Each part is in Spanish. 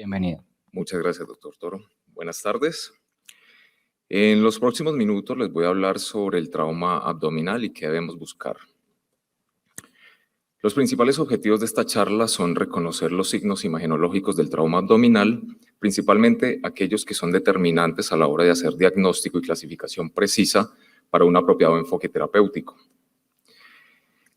Bienvenido. Muchas gracias, doctor Toro. Buenas tardes. En los próximos minutos les voy a hablar sobre el trauma abdominal y qué debemos buscar. Los principales objetivos de esta charla son reconocer los signos imagenológicos del trauma abdominal, principalmente aquellos que son determinantes a la hora de hacer diagnóstico y clasificación precisa para un apropiado enfoque terapéutico.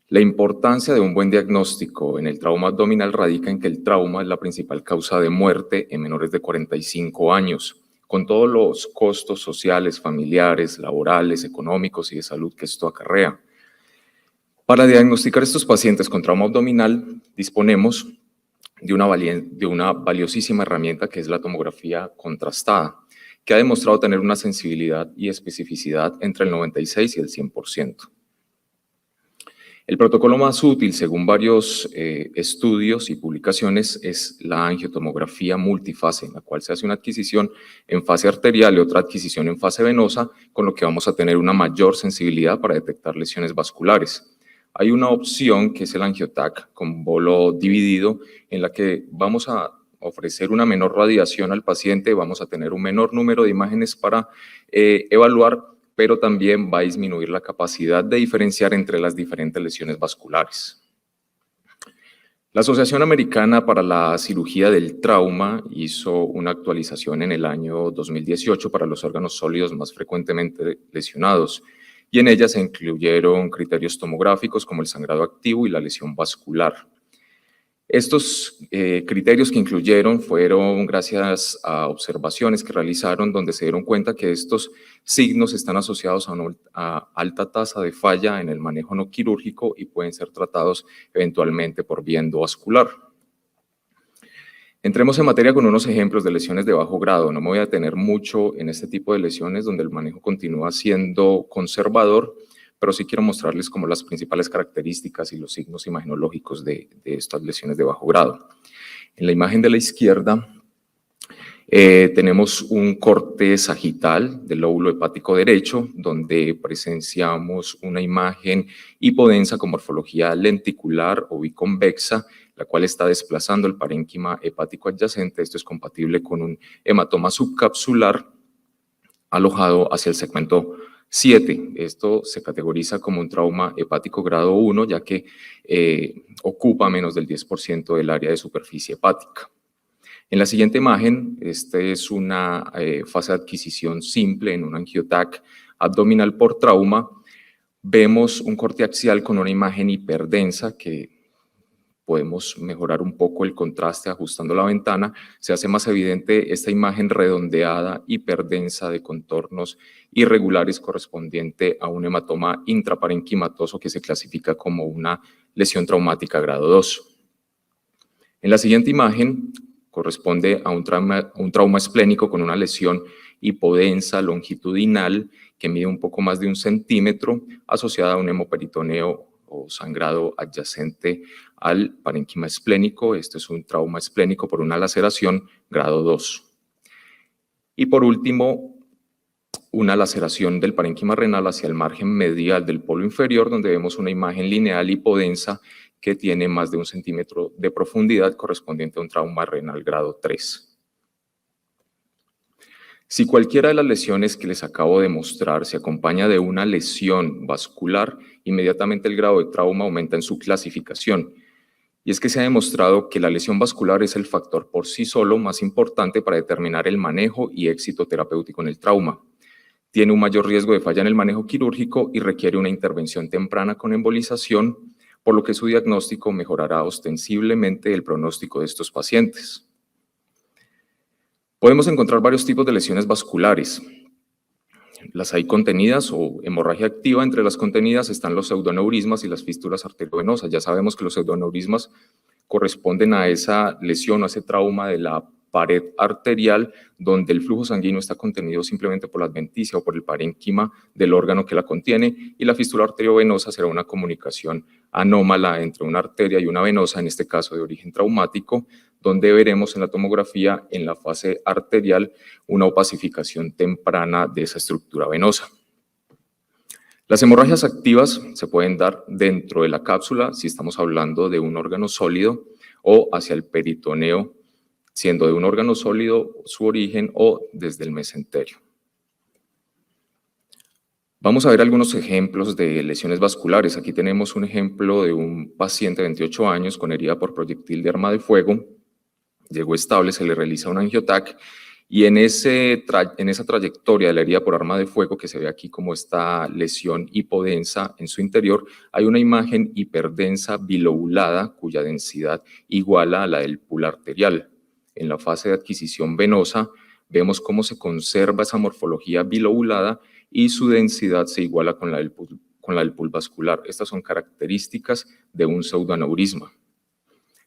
La importancia de un buen diagnóstico en el trauma abdominal radica en que el trauma es la principal causa de muerte en menores de 45 años, con todos los costos sociales, familiares, laborales, económicos y de salud que esto acarrea. Para diagnosticar estos pacientes con trauma abdominal, disponemos de una valiosísima herramienta que es la tomografía contrastada, que ha demostrado tener una sensibilidad y especificidad entre el 96 y el 100%. El protocolo más útil, según varios estudios y publicaciones, es la angiotomografía multifase, en la cual se hace una adquisición en fase arterial y otra adquisición en fase venosa, con lo que vamos a tener una mayor sensibilidad para detectar lesiones vasculares. Hay una opción que es el angiotac con bolo dividido, en la que vamos a ofrecer una menor radiación al paciente, vamos a tener un menor número de imágenes para evaluar, pero también va a disminuir la capacidad de diferenciar entre las diferentes lesiones vasculares. La Asociación Americana para la Cirugía del Trauma hizo una actualización en el año 2018 para los órganos sólidos más frecuentemente lesionados, y en ella se incluyeron criterios tomográficos como el sangrado activo y la lesión vascular. Estos criterios que incluyeron fueron gracias a observaciones que realizaron donde se dieron cuenta que estos signos están asociados a alta tasa de falla en el manejo no quirúrgico y pueden ser tratados eventualmente por vía endovascular. Entremos en materia con unos ejemplos de lesiones de bajo grado. No me voy a detener mucho en este tipo de lesiones donde el manejo continúa siendo conservador, pero sí quiero mostrarles como las principales características y los signos imagenológicos de estas lesiones de bajo grado. En la imagen de la izquierda tenemos un corte sagital del lóbulo hepático derecho, donde presenciamos una imagen hipodensa con morfología lenticular o biconvexa, la cual está desplazando el parénquima hepático adyacente. Esto es compatible con un hematoma subcapsular alojado hacia el segmento 7. Esto se categoriza como un trauma hepático grado 1, ya que ocupa menos del 10% del área de superficie hepática. En la siguiente imagen, esta es una fase de adquisición simple en un angiotac abdominal por trauma. Vemos un corte axial con una imagen hiperdensa que podemos mejorar un poco el contraste ajustando la ventana. Se hace más evidente esta imagen redondeada, hiperdensa de contornos irregulares correspondiente a un hematoma intraparenquimatoso que se clasifica como una lesión traumática grado 2. En la siguiente imagen corresponde a un trauma esplénico con una lesión hipodensa longitudinal que mide un poco más de 1 centímetro asociada a un hemoperitoneo o sangrado adyacente al parénquima esplénico. Este es un trauma esplénico por una laceración grado 2. Y por último, una laceración del parénquima renal hacia el margen medial del polo inferior, donde vemos una imagen lineal hipodensa que tiene más de 1 centímetro de profundidad correspondiente a un trauma renal grado 3. Si cualquiera de las lesiones que les acabo de mostrar se acompaña de una lesión vascular, inmediatamente el grado de trauma aumenta en su clasificación. Y es que se ha demostrado que la lesión vascular es el factor por sí solo más importante para determinar el manejo y éxito terapéutico en el trauma. Tiene un mayor riesgo de falla en el manejo quirúrgico y requiere una intervención temprana con embolización, por lo que su diagnóstico mejorará ostensiblemente el pronóstico de estos pacientes. Podemos encontrar varios tipos de lesiones vasculares. Las hay contenidas o hemorragia activa. Entre las contenidas están los pseudoneurismas y las fístulas arteriovenosas. Ya sabemos que los pseudoneurismas corresponden a esa lesión o a ese trauma de la pared arterial donde el flujo sanguíneo está contenido simplemente por la adventicia o por el parénquima del órgano que la contiene, y la fístula arteriovenosa será una comunicación anómala entre una arteria y una venosa, en este caso de origen traumático, donde veremos en la tomografía en la fase arterial una opacificación temprana de esa estructura venosa. Las hemorragias activas se pueden dar dentro de la cápsula si estamos hablando de un órgano sólido o hacia el peritoneo siendo de un órgano sólido su origen o desde el mesenterio. Vamos a ver algunos ejemplos de lesiones vasculares. Aquí tenemos un ejemplo de un paciente de 28 años con herida por proyectil de arma de fuego. Llegó estable, se le realiza un angiotac y en esa trayectoria de la herida por arma de fuego, que se ve aquí como esta lesión hipodensa en su interior, hay una imagen hiperdensa bilobulada cuya densidad iguala a la del pool arterial. En la fase de adquisición venosa vemos cómo se conserva esa morfología bilobulada y su densidad se iguala con la del pool vascular. Estas son características de un pseudoaneurisma.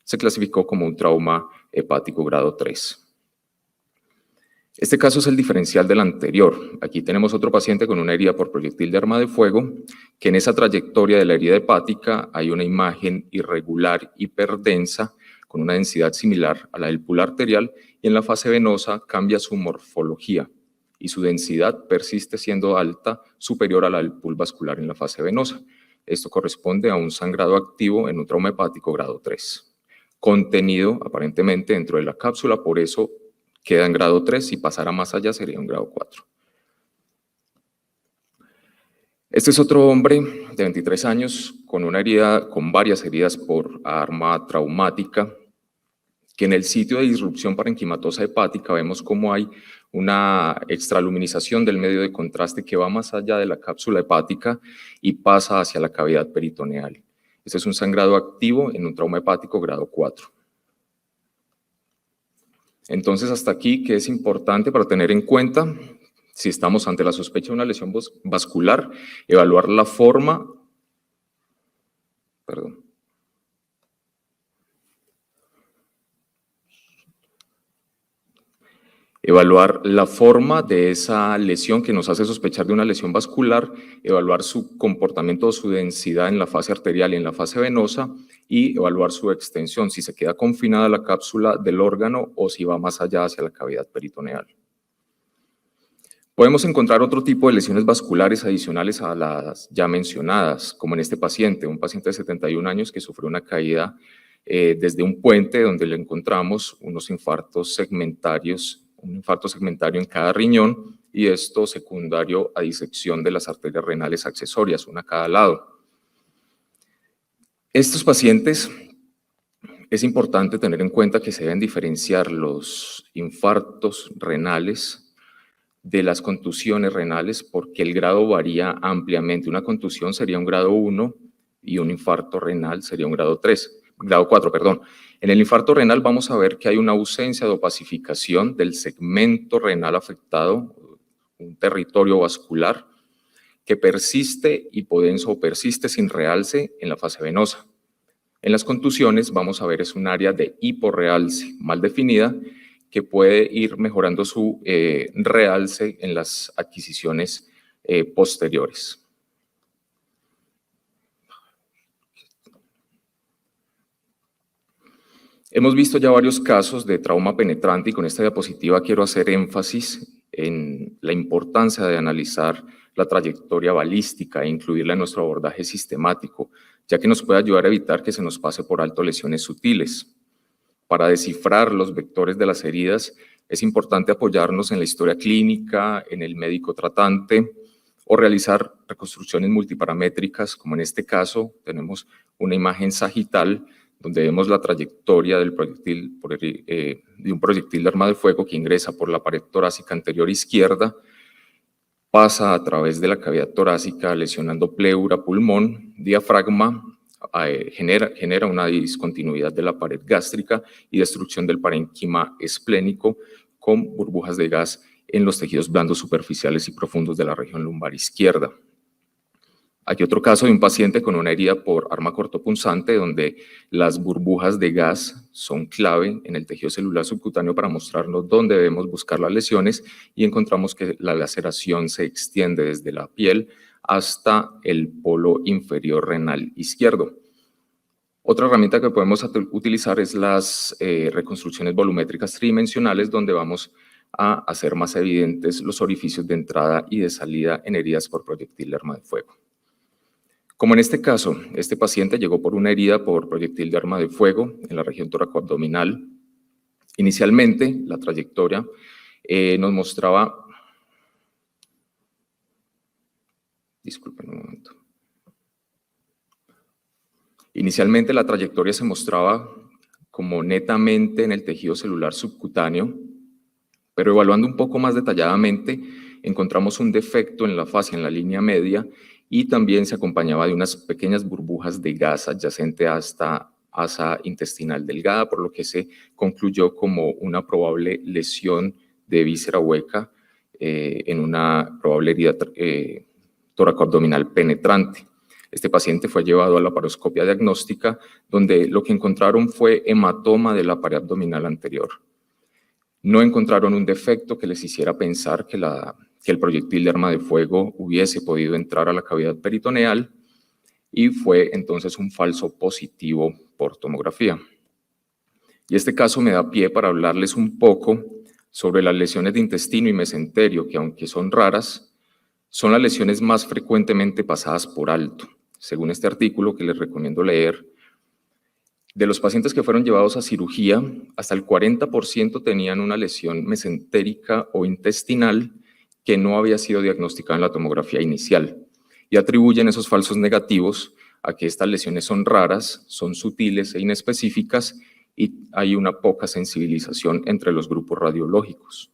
Se clasificó como un trauma hepático grado 3. Este caso es el diferencial del anterior. Aquí tenemos otro paciente con una herida por proyectil de arma de fuego, que en esa trayectoria de la herida hepática hay una imagen irregular hiperdensa con una densidad similar a la del pool arterial y en la fase venosa cambia su morfología y su densidad persiste siendo alta, superior a la del pool vascular en la fase venosa. Esto corresponde a un sangrado activo en un trauma hepático grado 3. Contenido aparentemente dentro de la cápsula, por eso queda en grado 3, si pasara más allá sería un grado 4. Este es otro hombre de 23 años con una herida, con varias heridas por arma traumática, que en el sitio de disrupción parenquimatosa hepática vemos cómo hay una extraluminización del medio de contraste que va más allá de la cápsula hepática y pasa hacia la cavidad peritoneal. Este es un sangrado activo en un trauma hepático grado 4. Entonces, hasta aquí, ¿qué es importante para tener en cuenta? Si estamos ante la sospecha de una lesión vascular, evaluar la forma, evaluar la forma de esa lesión que nos hace sospechar de una lesión vascular, evaluar su comportamiento o su densidad en la fase arterial y en la fase venosa y evaluar su extensión, si se queda confinada la cápsula del órgano o si va más allá hacia la cavidad peritoneal. Podemos encontrar otro tipo de lesiones vasculares adicionales a las ya mencionadas, como en este paciente, un paciente de 71 años que sufrió una caída desde un puente donde le encontramos unos infartos segmentarios, un infarto segmentario en cada riñón y esto secundario a disección de las arterias renales accesorias, una a cada lado. Estos pacientes es importante tener en cuenta que se deben diferenciar los infartos renales de las contusiones renales porque el grado varía ampliamente. Una contusión sería un grado 1 y un infarto renal sería un grado 4, perdón. En el infarto renal vamos a ver que hay una ausencia de opacificación del segmento renal afectado, un territorio vascular que persiste hipodenso o persiste sin realce en la fase venosa. En las contusiones vamos a ver es un área de hiporrealce mal definida que puede ir mejorando su realce en las adquisiciones posteriores. Hemos visto ya varios casos de trauma penetrante y con esta diapositiva quiero hacer énfasis en la importancia de analizar la trayectoria balística e incluirla en nuestro abordaje sistemático, ya que nos puede ayudar a evitar que se nos pase por alto lesiones sutiles. Para descifrar los vectores de las heridas es importante apoyarnos en la historia clínica, en el médico tratante o realizar reconstrucciones multiparamétricas, como en este caso tenemos una imagen sagital donde vemos la trayectoria del proyectil, de un proyectil de arma de fuego que ingresa por la pared torácica anterior izquierda, pasa a través de la cavidad torácica lesionando pleura, pulmón, diafragma, genera una discontinuidad de la pared gástrica y destrucción del parénquima esplénico con burbujas de gas en los tejidos blandos superficiales y profundos de la región lumbar izquierda. Aquí otro caso de un paciente con una herida por arma cortopunzante donde las burbujas de gas son clave en el tejido celular subcutáneo para mostrarnos dónde debemos buscar las lesiones y encontramos que la laceración se extiende desde la piel hasta el polo inferior renal izquierdo. Otra herramienta que podemos utilizar es las reconstrucciones volumétricas tridimensionales donde vamos a hacer más evidentes los orificios de entrada y de salida en heridas por proyectil de arma de fuego. Como en este caso, este paciente llegó por una herida por proyectil de arma de fuego en la región toracoabdominal. Inicialmente, la trayectoria nos mostraba... Disculpen un momento. Inicialmente, la trayectoria se mostraba como netamente en el tejido celular subcutáneo, pero evaluando un poco más detalladamente, encontramos un defecto en la fascia, en la línea media, y también se acompañaba de unas pequeñas burbujas de gas adyacente a esta asa intestinal delgada, por lo que se concluyó como una probable lesión de víscera hueca en una probable herida tóraco-abdominal penetrante. Este paciente fue llevado a la laparoscopia diagnóstica, donde lo que encontraron fue hematoma de la pared abdominal anterior. No encontraron un defecto que les hiciera pensar que el proyectil de arma de fuego hubiese podido entrar a la cavidad peritoneal, y fue entonces un falso positivo por tomografía. Y este caso me da pie para hablarles un poco sobre las lesiones de intestino y mesenterio, que aunque son raras, son las lesiones más frecuentemente pasadas por alto. Según este artículo que les recomiendo leer, de los pacientes que fueron llevados a cirugía, hasta el 40% tenían una lesión mesentérica o intestinal que no había sido diagnosticada en la tomografía inicial, y atribuyen esos falsos negativos a que estas lesiones son raras, son sutiles e inespecíficas, y hay una poca sensibilización entre los grupos radiológicos.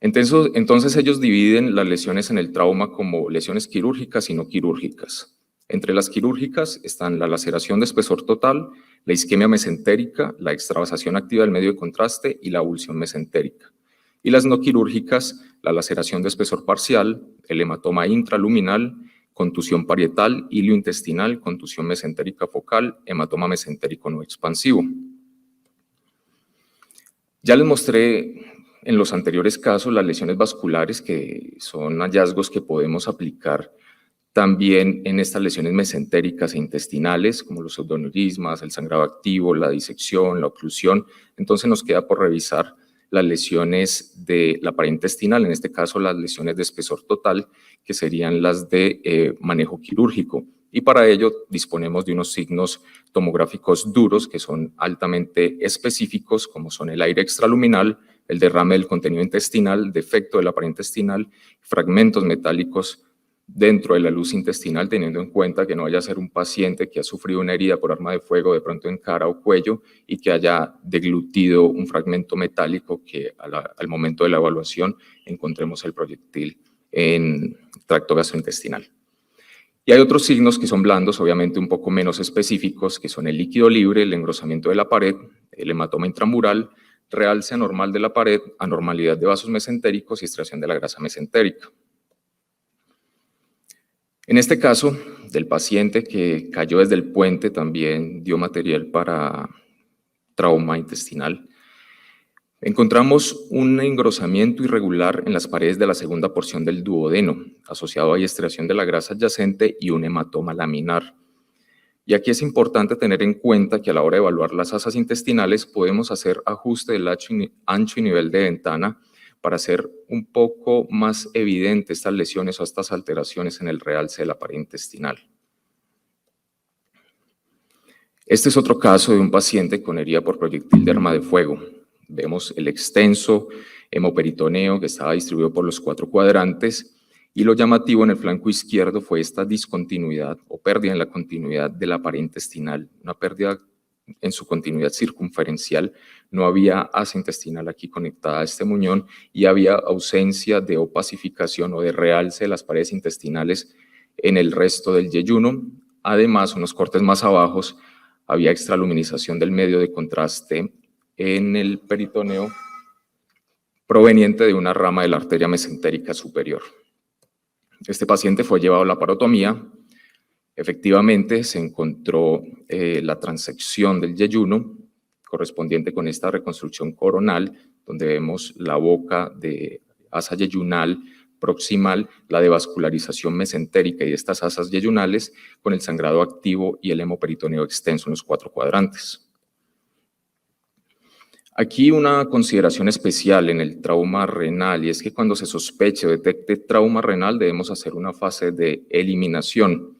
Entonces ellos dividen las lesiones en el trauma como lesiones quirúrgicas y no quirúrgicas. Entre las quirúrgicas están la laceración de espesor total, la isquemia mesentérica, la extravasación activa del medio de contraste y la avulsión mesentérica. Y las no quirúrgicas, la laceración de espesor parcial, el hematoma intraluminal, contusión parietal, hilio intestinal, contusión mesentérica focal, hematoma mesentérico no expansivo. Ya les mostré en los anteriores casos las lesiones vasculares, que son hallazgos que podemos aplicar también en estas lesiones mesentéricas e intestinales, como los pseudoneurismas, el sangrado activo, la disección, la oclusión. Entonces nos queda por revisar las lesiones de la pared intestinal, en este caso las lesiones de espesor total, que serían las de manejo quirúrgico. Y para ello disponemos de unos signos tomográficos duros que son altamente específicos, como son el aire extraluminal, el derrame del contenido intestinal, defecto de la pared intestinal, fragmentos metálicos dentro de la luz intestinal, teniendo en cuenta que no vaya a ser un paciente que ha sufrido una herida por arma de fuego de pronto en cara o cuello y que haya deglutido un fragmento metálico, que al momento de la evaluación encontremos el proyectil en tracto gastrointestinal. Y hay otros signos que son blandos, obviamente un poco menos específicos, que son el líquido libre, el engrosamiento de la pared, el hematoma intramural, realce anormal de la pared, anormalidad de vasos mesentéricos y extracción de la grasa mesentérica. En este caso, del paciente que cayó desde el puente, también dio material para trauma intestinal. Encontramos un engrosamiento irregular en las paredes de la segunda porción del duodeno, asociado a extracción de la grasa adyacente y un hematoma laminar. Y aquí es importante tener en cuenta que a la hora de evaluar las asas intestinales podemos hacer ajuste del ancho y nivel de ventana para hacer un poco más evidente estas lesiones o estas alteraciones en el realce de la pared intestinal. Este es otro caso de un paciente con herida por proyectil de arma de fuego. Vemos el extenso hemoperitoneo que estaba distribuido por los 4 cuadrantes, y lo llamativo en el flanco izquierdo fue esta discontinuidad o pérdida en la continuidad de la pared intestinal, una pérdida en su continuidad circunferencial. No había asa intestinal aquí conectada a este muñón y había ausencia de opacificación o de realce de las paredes intestinales en el resto del yeyuno. Además, unos cortes más abajo, había extraluminización del medio de contraste en el peritoneo proveniente de una rama de la arteria mesentérica superior. Este paciente fue llevado a la laparotomía. Efectivamente, se encontró la transección del yeyuno correspondiente con esta reconstrucción coronal, donde vemos la boca de asa yeyunal proximal, la devascularización mesentérica y de estas asas yeyunales con el sangrado activo y el hemoperitoneo extenso en los 4 cuadrantes. Aquí una consideración especial en el trauma renal, y es que cuando se sospeche o detecte trauma renal debemos hacer una fase de eliminación.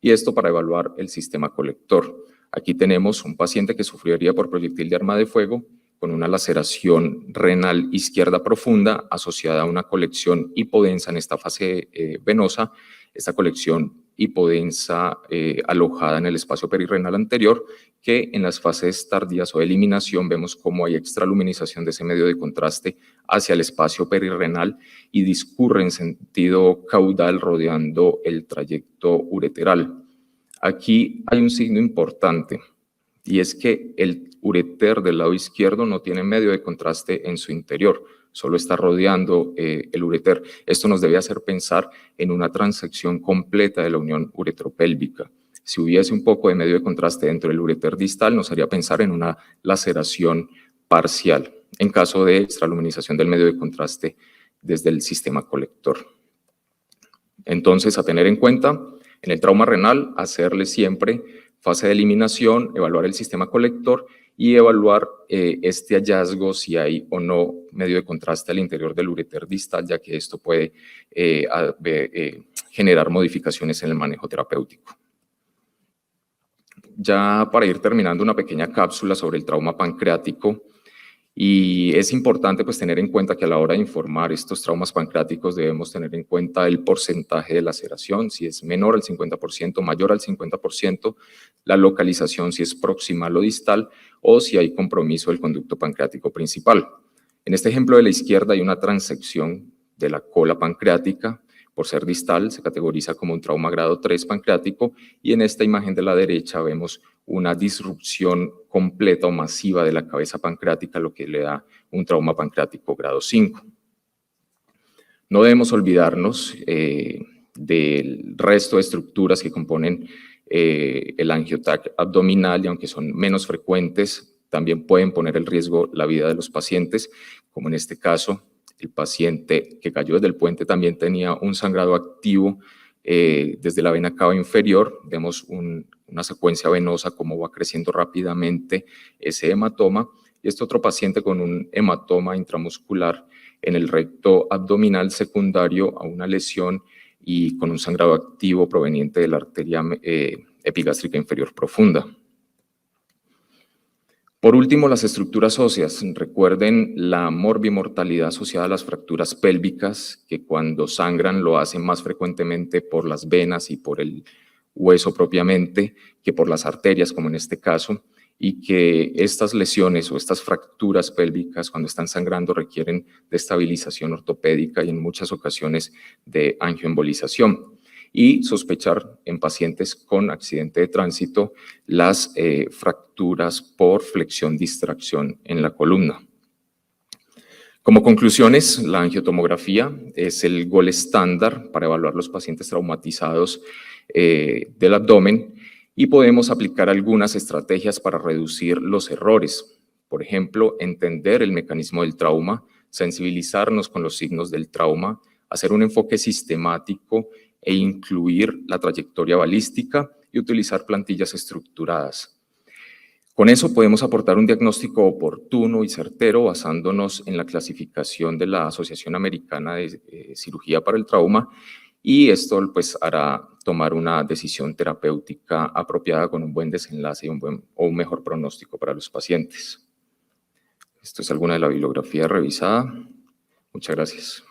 y esto para evaluar el sistema colector. Aquí tenemos un paciente que sufrió herida por proyectil de arma de fuego con una laceración renal izquierda profunda asociada a una colección hipodensa en esta fase venosa, esta colección hipodensa alojada en el espacio perirrenal anterior, que en las fases tardías o de eliminación vemos cómo hay extraluminización de ese medio de contraste hacia el espacio perirrenal y discurre en sentido caudal rodeando el trayecto ureteral. Aquí hay un signo importante, y es que el ureter del lado izquierdo no tiene medio de contraste en su interior, solo está rodeando el ureter. Esto nos debe hacer pensar en una transección completa de la unión uretropélvica. Si hubiese un poco de medio de contraste dentro del ureter distal, nos haría pensar en una laceración parcial, en caso de extraluminización del medio de contraste desde el sistema colector. Entonces, a tener en cuenta, en el trauma renal, hacerle siempre fase de eliminación, evaluar el sistema colector y evaluar este hallazgo, si hay o no medio de contraste al interior del ureter distal, ya que esto puede generar modificaciones en el manejo terapéutico. Ya para ir terminando, una pequeña cápsula sobre el trauma pancreático. Y es importante pues tener en cuenta que a la hora de informar estos traumas pancreáticos debemos tener en cuenta el porcentaje de laceración, si es menor al 50%, mayor al 50%, la localización si es proximal o distal, o si hay compromiso del conducto pancreático principal. En este ejemplo de la izquierda hay una transección de la cola pancreática. Por ser distal, se categoriza como un trauma grado 3 pancreático, y en esta imagen de la derecha vemos una disrupción completa o masiva de la cabeza pancreática, lo que le da un trauma pancreático grado 5. No debemos olvidarnos del resto de estructuras que componen el angioTAC abdominal, y aunque son menos frecuentes, también pueden poner en riesgo la vida de los pacientes, como en este caso. El paciente que cayó desde el puente también tenía un sangrado activo desde la vena cava inferior. Vemos una secuencia venosa, cómo va creciendo rápidamente ese hematoma. Y este otro paciente con un hematoma intramuscular en el recto abdominal secundario a una lesión y con un sangrado activo proveniente de la arteria epigástrica inferior profunda. Por último, las estructuras óseas. Recuerden la morbimortalidad asociada a las fracturas pélvicas, que cuando sangran lo hacen más frecuentemente por las venas y por el hueso propiamente que por las arterias, como en este caso, y que estas lesiones o estas fracturas pélvicas, cuando están sangrando, requieren de estabilización ortopédica y en muchas ocasiones de angioembolización. Y sospechar en pacientes con accidente de tránsito las fracturas por flexión-distracción en la columna. Como conclusiones, la angiotomografía es el gold estándar para evaluar los pacientes traumatizados del abdomen, y podemos aplicar algunas estrategias para reducir los errores. Por ejemplo, entender el mecanismo del trauma, sensibilizarnos con los signos del trauma, hacer un enfoque sistemático e incluir la trayectoria balística y utilizar plantillas estructuradas. Con eso podemos aportar un diagnóstico oportuno y certero basándonos en la clasificación de la Asociación Americana de Cirugía para el Trauma, y esto pues hará tomar una decisión terapéutica apropiada con un buen desenlace y un mejor pronóstico para los pacientes. Esto es alguna de la bibliografía revisada. Muchas gracias.